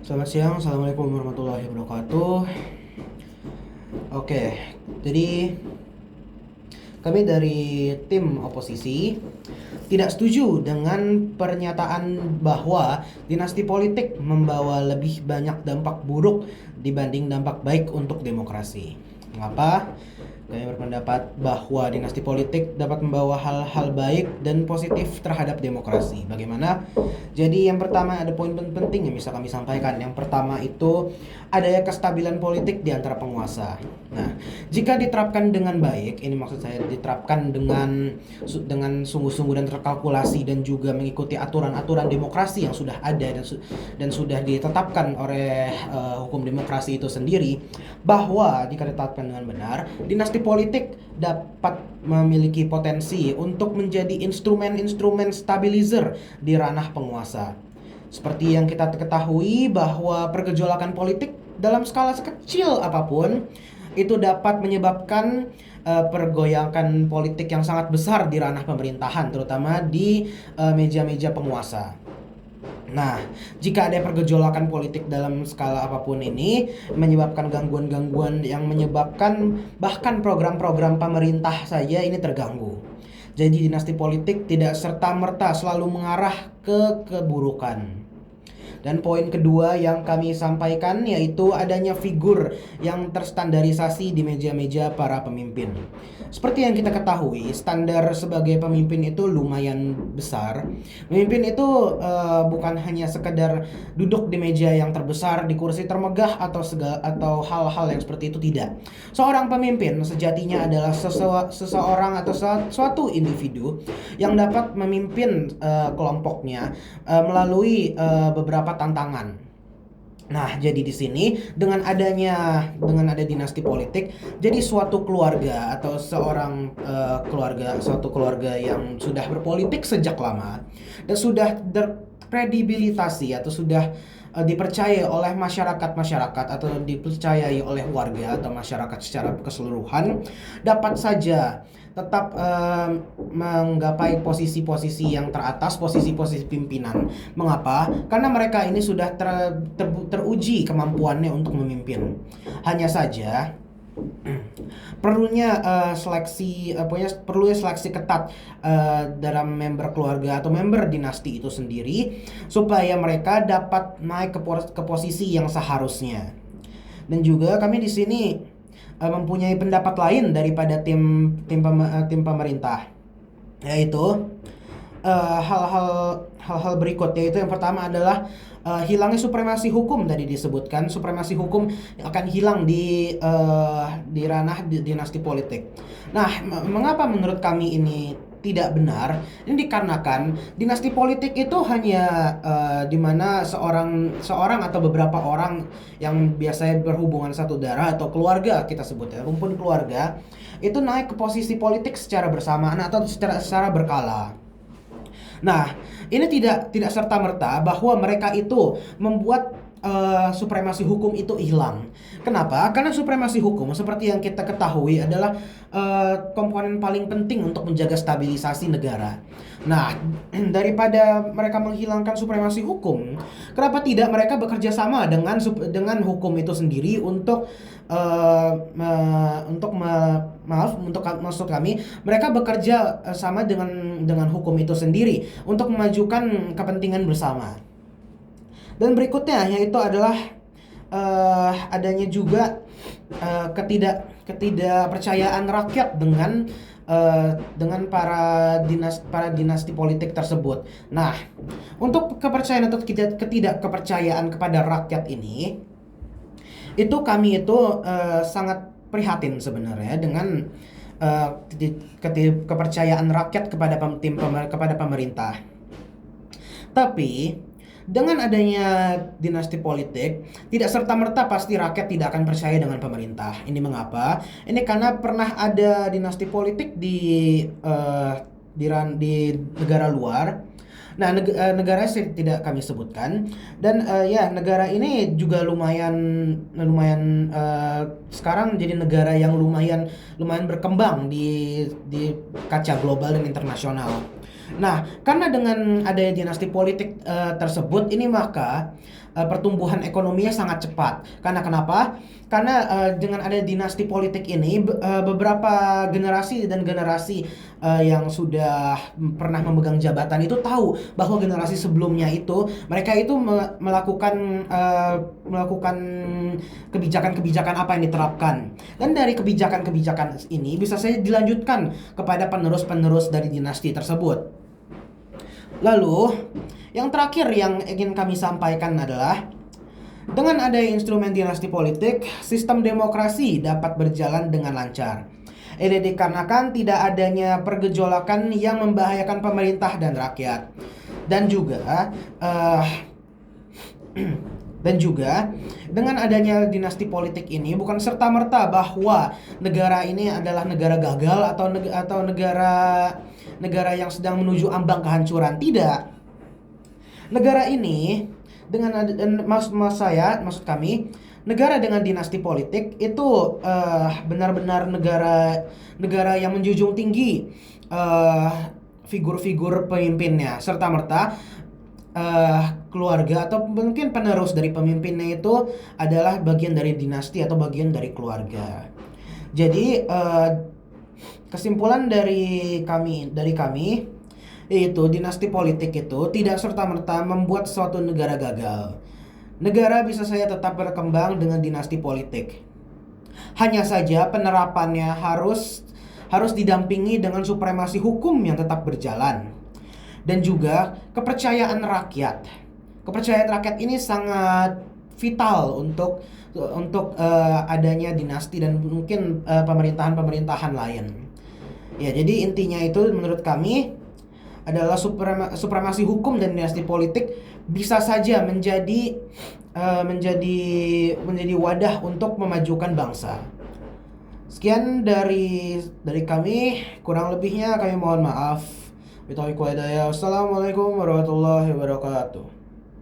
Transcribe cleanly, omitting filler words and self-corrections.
Selamat siang, Assalamualaikum warahmatullahi wabarakatuh. Oke, jadi kami dari tim oposisi tidak setuju dengan pernyataan bahwa dinasti politik membawa lebih banyak dampak buruk dibanding dampak baik untuk demokrasi. Mengapa? Kami berpendapat bahwa dinasti politik dapat membawa hal-hal baik dan positif terhadap demokrasi. Bagaimana? Jadi yang pertama ada poin penting yang bisa kami sampaikan. Yang pertama itu adanya kestabilan politik di antara penguasa. Nah, jika diterapkan dengan baik, ini maksud saya diterapkan dengan sungguh-sungguh dan terkalkulasi dan juga mengikuti aturan-aturan demokrasi yang sudah ada dan sudah ditetapkan oleh hukum demokrasi itu sendiri, bahwa jika ditetapkan dengan benar, dinasti politik dapat memiliki potensi untuk menjadi instrumen-instrumen stabilizer di ranah penguasa. Seperti yang kita ketahui bahwa pergejolakan politik dalam skala sekecil apapun itu dapat menyebabkan pergoyakan politik yang sangat besar di ranah pemerintahan, terutama di meja-meja penguasa. Nah, jika ada pergejolakan politik dalam skala apapun ini menyebabkan gangguan-gangguan yang menyebabkan bahkan program-program pemerintah saja ini terganggu. Jadi dinasti politik tidak serta-merta selalu mengarah ke keburukan. Dan poin kedua yang kami sampaikan yaitu adanya figur yang terstandarisasi di meja-meja para pemimpin. Seperti yang kita ketahui, standar sebagai pemimpin itu lumayan besar. Pemimpin itu bukan hanya sekedar duduk di meja yang terbesar, di kursi termegah atau hal-hal yang seperti itu, tidak. Seorang pemimpin sejatinya adalah seseorang atau suatu individu yang dapat memimpin kelompoknya melalui beberapa tantangan. Nah, jadi di sini dengan ada dinasti politik, jadi suatu keluarga atau suatu keluarga yang sudah berpolitik sejak lama dan sudah terkredibilitasi atau sudah dipercaya oleh masyarakat atau dipercayai oleh warga atau masyarakat secara keseluruhan, dapat saja tetap menggapai posisi-posisi yang teratas, posisi-posisi pimpinan. Mengapa? Karena mereka ini sudah teruji kemampuannya untuk memimpin. Hanya saja perlunya seleksi ketat dalam member keluarga atau member dinasti itu sendiri supaya mereka dapat naik ke posisi yang seharusnya. Dan juga kami di sini mempunyai pendapat lain daripada tim pemerintah, yaitu hal-hal berikut, yaitu yang pertama adalah hilangnya supremasi hukum. Tadi disebutkan supremasi hukum akan hilang di ranah dinasti politik. Nah, mengapa menurut kami ini tidak benar? Ini dikarenakan dinasti politik itu hanya di mana seorang atau beberapa orang yang biasanya berhubungan satu darah atau keluarga, kita sebut ya, rumpun keluarga, itu naik ke posisi politik secara bersamaan atau secara berkala. Nah, ini tidak serta-merta bahwa mereka itu membuat supremasi hukum itu hilang. Kenapa? Karena supremasi hukum seperti yang kita ketahui adalah komponen paling penting untuk menjaga stabilisasi negara. Nah, daripada mereka menghilangkan supremasi hukum, kenapa tidak mereka bekerja sama dengan hukum itu sendiri untuk maksud kami, mereka bekerja sama dengan hukum itu sendiri untuk memajukan kepentingan bersama. Dan berikutnya yaitu adalah adanya juga ketidakpercayaan rakyat dengan para dinasti politik tersebut. Nah, untuk kepercayaan atau ketidakkepercayaan kepada rakyat ini, itu kami itu sangat prihatin sebenarnya dengan kepercayaan rakyat kepada pemerintah. Tapi dengan adanya dinasti politik, tidak serta-merta pasti rakyat tidak akan percaya dengan pemerintah. Ini mengapa? Ini karena pernah ada dinasti politik di negara luar. Nah, negara tidak kami sebutkan, dan negara ini juga lumayan sekarang jadi negara yang lumayan berkembang di kaca global dan internasional. Nah, karena dengan adanya dinasti politik tersebut ini maka pertumbuhan ekonominya sangat cepat. Karena kenapa? Karena dengan adanya dinasti politik ini beberapa generasi dan generasi yang sudah pernah memegang jabatan itu tahu bahwa generasi sebelumnya itu mereka itu melakukan kebijakan-kebijakan apa yang diterapkan. Dan dari kebijakan-kebijakan ini bisa saja dilanjutkan kepada penerus-penerus dari dinasti tersebut. Lalu, yang terakhir yang ingin kami sampaikan adalah dengan adanya instrumen dinasti politik, sistem demokrasi dapat berjalan dengan lancar. Ini dikarenakan tidak adanya pergejolakan yang membahayakan pemerintah dan rakyat. Dan juga dan juga dengan adanya dinasti politik ini bukan serta-merta bahwa negara ini adalah negara gagal atau negara yang sedang menuju ambang kehancuran. Tidak. Negara ini maksud kami negara dengan dinasti politik itu benar-benar negara yang menjunjung tinggi figur-figur pemimpinnya, serta merta keluarga atau mungkin penerus dari pemimpinnya itu adalah bagian dari dinasti atau bagian dari keluarga. Jadi kesimpulan dari kami yaitu dinasti politik itu tidak serta-merta membuat suatu negara gagal. Negara bisa saja tetap berkembang dengan dinasti politik. Hanya saja penerapannya harus didampingi dengan supremasi hukum yang tetap berjalan. Dan juga kepercayaan rakyat. Kepercayaan rakyat ini sangat vital untuk adanya dinasti dan mungkin pemerintahan-pemerintahan lain. Ya, jadi intinya itu menurut kami adalah supremasi hukum dan dinasti politik bisa saja menjadi wadah untuk memajukan bangsa. Sekian dari kami, kurang lebihnya kami mohon maaf. Wassalamualaikum warahmatullahi wabarakatuh.